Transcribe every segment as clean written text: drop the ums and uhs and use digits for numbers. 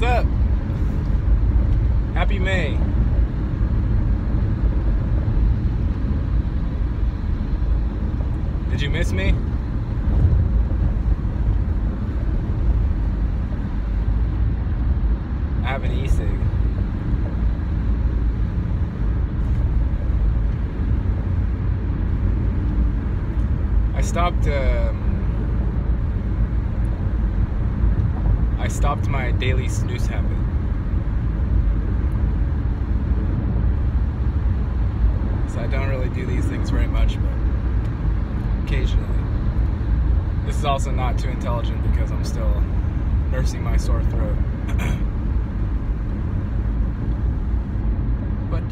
What's up? Happy May. Did you miss me? I have an e-cig. I stopped my daily snooze habit. So I don't really do these things very much, but occasionally. This is also not too intelligent because I'm still nursing my sore throat. But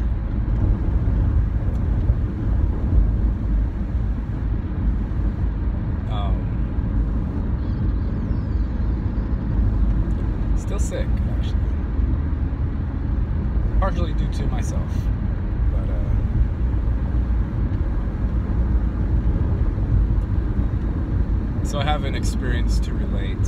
still sick, actually. Partially due to myself. But so I have an experience to relate.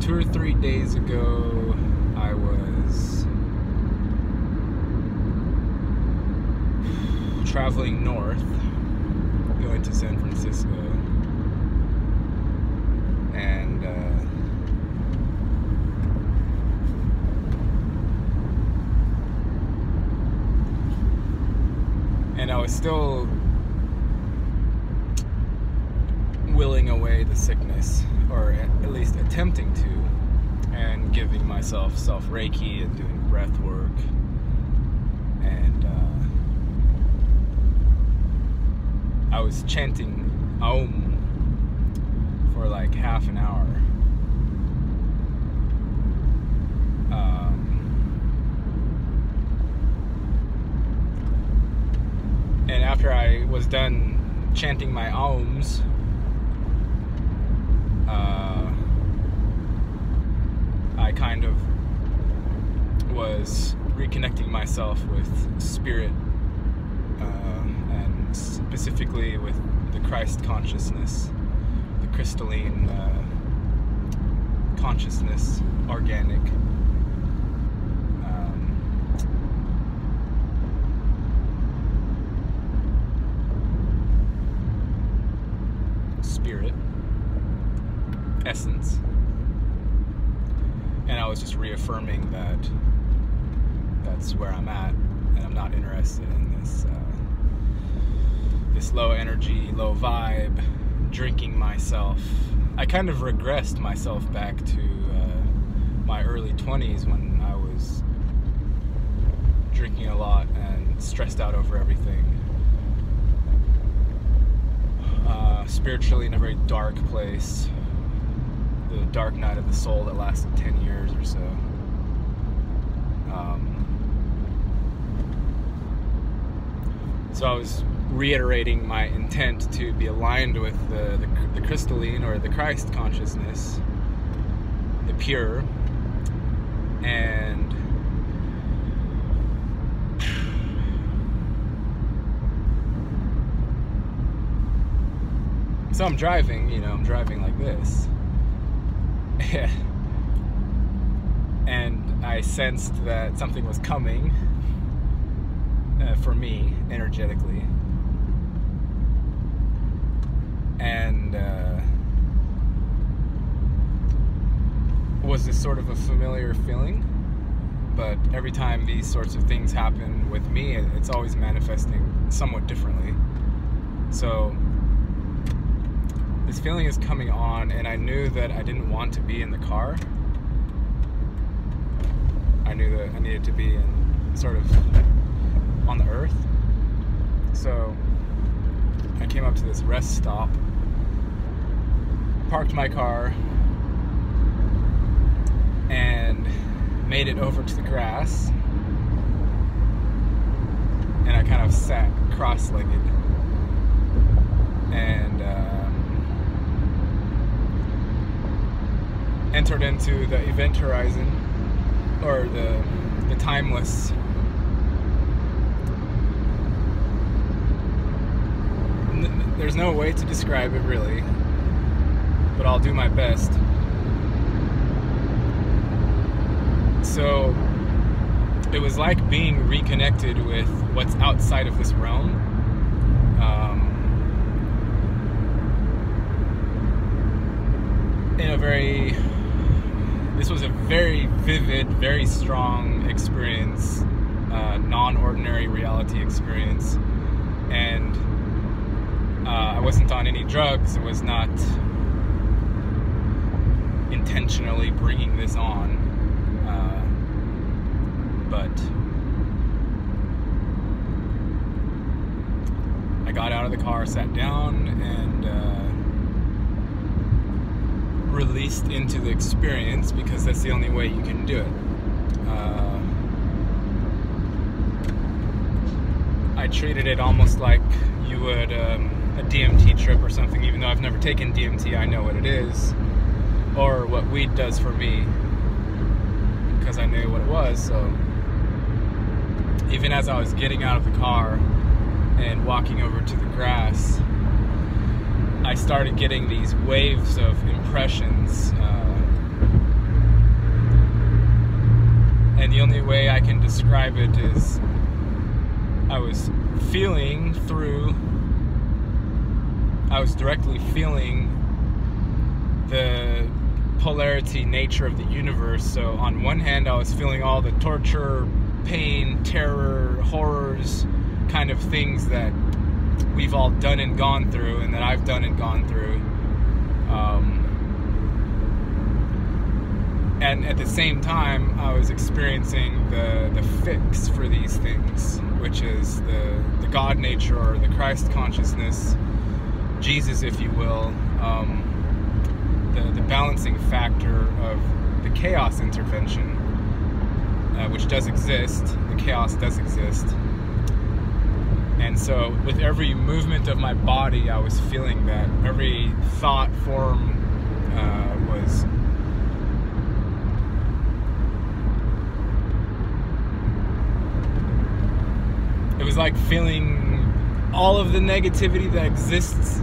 2 or 3 days ago, I was traveling north, going to San Francisco, and I was still willing away the sickness, or at least attempting to, and giving myself self-Reiki and doing breath work, and I was chanting Om for like half an hour. And after I was done chanting my Oms, I kind of was reconnecting myself with spirit, and specifically with the Christ consciousness, the crystalline consciousness, organic. Spirit, essence, and I was just reaffirming that that's where I'm at, and I'm not interested in this low energy, low vibe, drinking myself. I kind of regressed myself back to my early 20s when I was drinking a lot and stressed out over everything. Spiritually in a very dark place, the dark night of the soul that lasted 10 years or so. So I was reiterating my intent to be aligned with the crystalline, or the Christ consciousness, the pure, and so I'm driving, I'm driving like this. And I sensed that something was coming for me, energetically. And was this sort of a familiar feeling. But every time these sorts of things happen with me, it's always manifesting somewhat differently. So this feeling is coming on, and I knew that I didn't want to be in the car. I knew that I needed to be in sort of on the earth. So I came up to this rest stop, parked my car, and made it over to the grass. And I kind of sat cross-legged and entered into the event horizon, or the timeless there's no way to describe it really, but I'll do my best. So it was like being reconnected with what's outside of this realm. This was a very vivid, very strong experience, non-ordinary reality experience, and I wasn't on any drugs. I was not intentionally bringing this on, but I got out of the car, sat down, and released into the experience, because that's the only way you can do it. I treated it almost like you would a DMT trip or something. Even though I've never taken DMT, I know what it is, or what weed does for me, because I knew what it was. So even as I was getting out of the car and walking over to the grass, I started getting these waves of impressions, and the only way I can describe it is I was directly feeling the polarity nature of the universe. So on one hand, I was feeling all the torture, pain, terror, horrors, kind of things that we've all done and gone through, and that I've done and gone through. And at the same time, I was experiencing the fix for these things, which is the God nature, or the Christ consciousness, Jesus, if you will, the balancing factor of the chaos intervention, which does exist. The chaos does exist. And so with every movement of my body, I was feeling that. Every thought form was it was like feeling all of the negativity that exists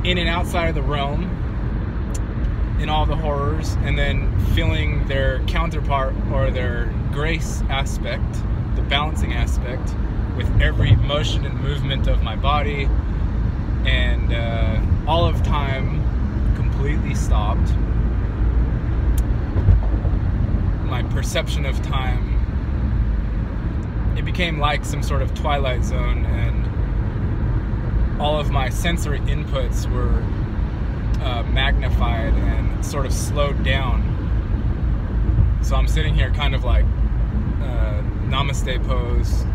in and outside of the realm, in all the horrors, and then feeling their counterpart, or their grace aspect, the balancing aspect, with every motion and movement of my body. And all of time completely stopped. My perception of time, it became like some sort of twilight zone, and all of my sensory inputs were magnified and sort of slowed down. So I'm sitting here kind of like namaste pose,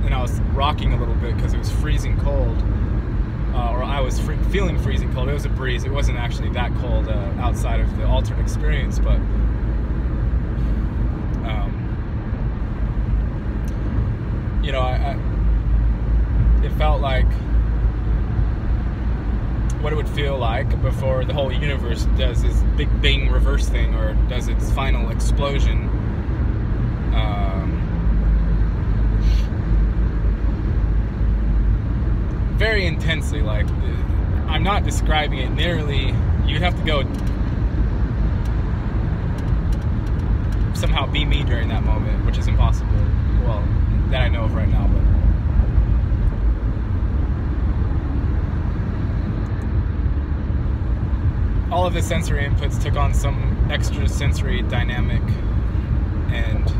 and I was rocking a little bit because it was freezing cold, or I was feeling freezing cold. It was a breeze. It wasn't actually that cold outside of the altered experience, but you know, it felt like what it would feel like before the whole universe does this big bang reverse thing, or does its final explosion. Very intensely. Like, I'm not describing it nearly. You'd have to go somehow be me during that moment, which is impossible. Well, that I know of right now, but all of the sensory inputs took on some extra sensory dynamic, and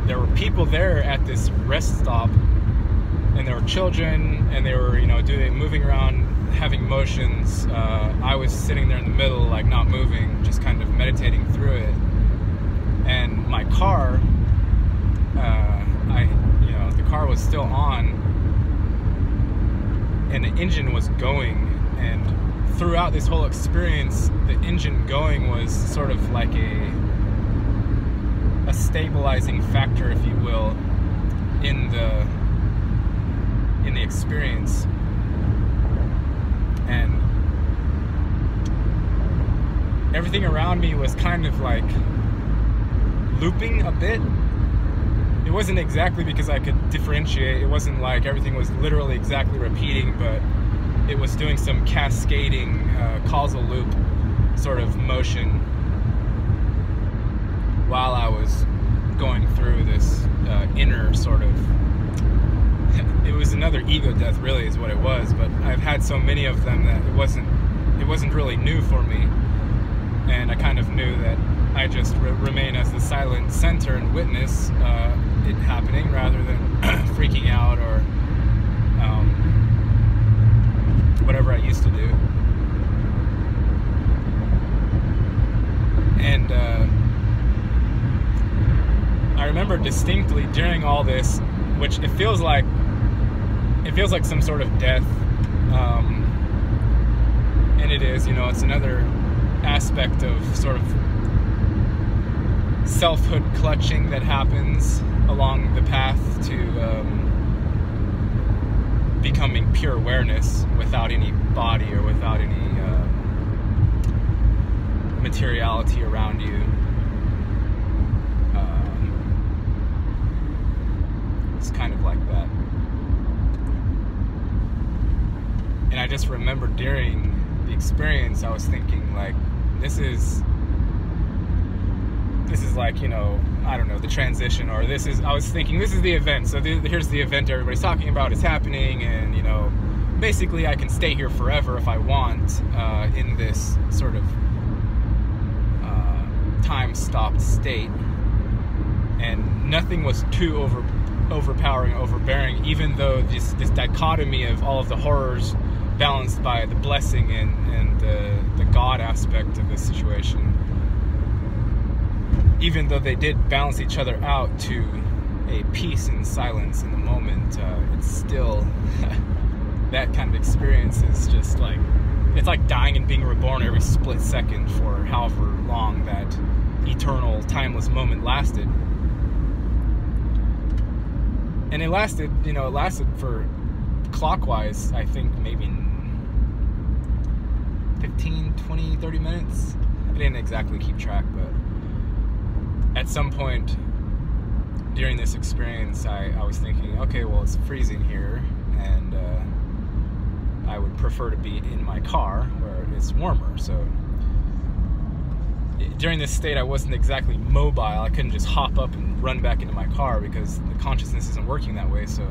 there were people there at this rest stop, and there were children, and they were, you know, moving around, having motions. I was sitting there in the middle, like not moving, just kind of meditating through it. And my car, the car was still on, and the engine was going, and throughout this whole experience, the engine going was sort of like a stabilizing factor, if you will, in the experience. And everything around me was kind of like looping a bit. It wasn't exactly because I could differentiate. It wasn't like everything was literally exactly repeating, but it was doing some cascading causal loop sort of motion while I was going through this inner sort of, it was another ego death really is what it was, but I've had so many of them that it wasn't really new for me, and I kind of knew that I just remain as the silent center and witness it happening rather than freaking out or whatever I used to do. And I remember distinctly during all this, which it feels like some sort of death, and it is, it's another aspect of sort of selfhood clutching that happens along the path to becoming pure awareness without any body or without any materiality around you. It's kind of like that. And I just remember during the experience, I was thinking like, this is like, I don't know, the transition, or I was thinking this is the event, so here's the event everybody's talking about, it's happening, and basically I can stay here forever if I want, in this sort of time-stopped state, and nothing was too overpowering, overbearing, even though this dichotomy of all of the horrors balanced by the blessing and the God aspect of this situation, even though they did balance each other out to a peace and silence in the moment, it's still that kind of experience is just like, it's like dying and being reborn every split second for however long that eternal, timeless moment lasted. And it lasted for clockwise, I think maybe 15, 20, 30 minutes. I didn't exactly keep track, but at some point during this experience, I was thinking, okay, well, it's freezing here, and I would prefer to be in my car where it's warmer. So during this state, I wasn't exactly mobile. I couldn't just hop up and run back into my car because the consciousness isn't working that way. So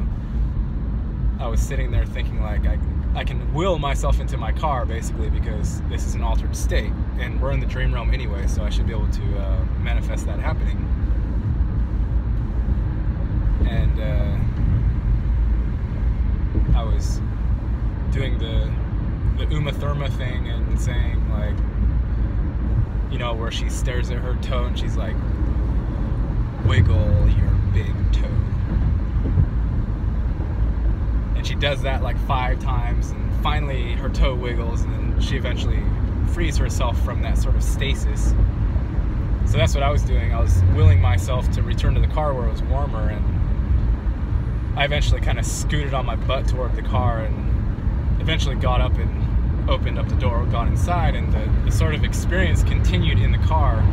I was sitting there thinking like, I can will myself into my car basically, because this is an altered state and we're in the dream realm anyway, so I should be able to manifest that happening. And I was doing the Uma Thurma thing and saying like, where she stares at her toe and she's like, wiggle your big toe. And she does that like 5 times, and finally her toe wiggles, and then she eventually frees herself from that sort of stasis. So that's what I was doing. I was willing myself to return to the car where it was warmer, and I eventually kind of scooted on my butt toward the car and eventually got up and opened up the door, got inside, and the sort of experience continued in the car.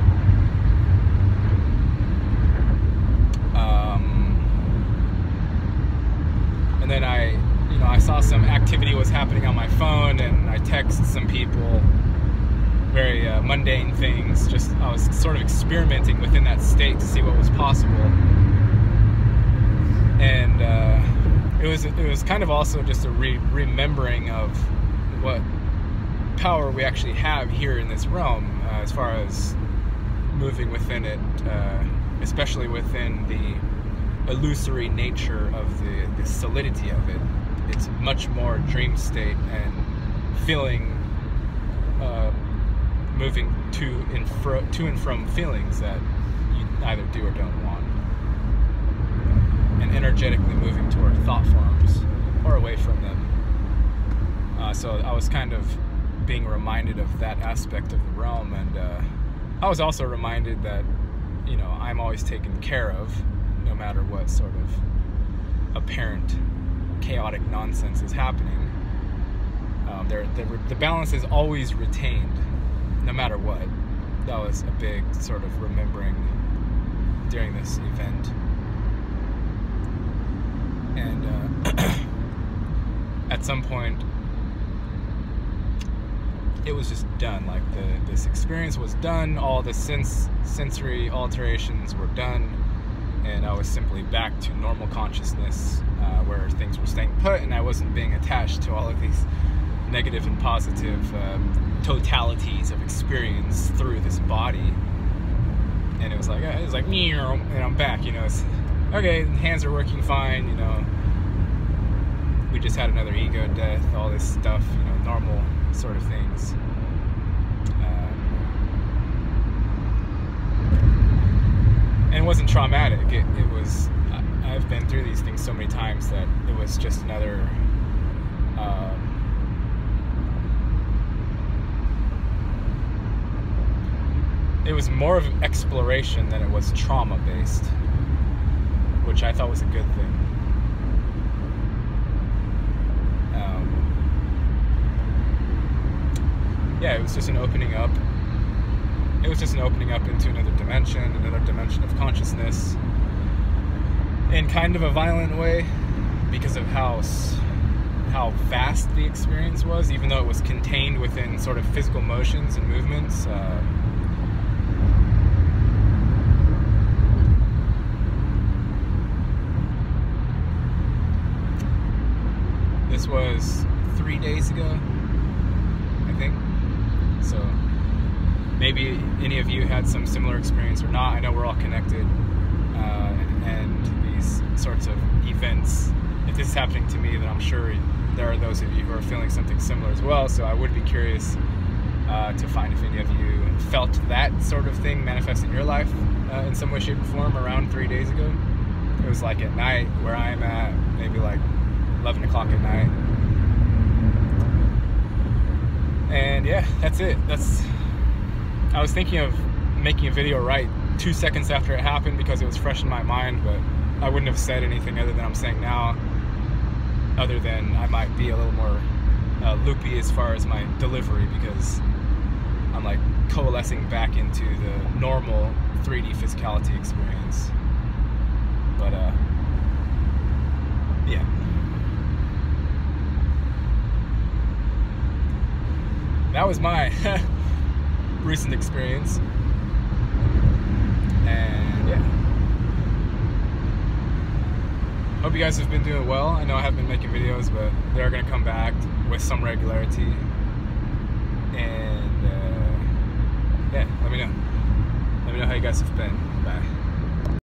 And then I saw some activity was happening on my phone, and I texted some people, very mundane things. Just I was sort of experimenting within that state to see what was possible. And it was kind of also just a remembering of what power we actually have here in this realm, as far as moving within it, especially within the illusory nature of the solidity of it. It's much more dream state and feeling, moving to and from feelings that you either do or don't want, and energetically moving toward thought forms or away from them. So I was kind of being reminded of that aspect of the realm, and I was also reminded that I'm always taken care of, no matter what sort of apparent chaotic nonsense is happening. The balance is always retained, no matter what. That was a big sort of remembering during this event. And at some point, it was just done. Like this experience was done. All the sensory alterations were done, and I was simply back to normal consciousness, where things were staying put, and I wasn't being attached to all of these negative and positive totalities of experience through this body. And it was like, and I'm back. You know, it's okay. Hands are working fine. You know, we just had another ego death. All this stuff. You know, normal sort of things. And it wasn't traumatic. It was. I've been through these things so many times that it was just another. It was more of an exploration than it was trauma-based, which I thought was a good thing. Yeah, it was just an opening up. It was just an opening up into another dimension of consciousness, in kind of a violent way, because of how fast the experience was, even though it was contained within sort of physical motions and movements. This was 3 days ago, I think. So maybe any of you had some similar experience or not. I know we're all connected, and these sorts of events, if this is happening to me, then I'm sure there are those of you who are feeling something similar as well. So I would be curious to find if any of you felt that sort of thing manifest in your life in some way, shape, or form around 3 days ago. It was like at night where I'm at, maybe like 11 o'clock at night. And yeah, that's it. I was thinking of making a video right 2 seconds after it happened because it was fresh in my mind, but I wouldn't have said anything other than I'm saying now, other than I might be a little more loopy as far as my delivery, because I'm like coalescing back into the normal 3D physicality experience. But yeah. That was my recent experience, and yeah, hope you guys have been doing well. I know I haven't been making videos, but they're gonna come back with some regularity, and yeah, let me know how you guys have been.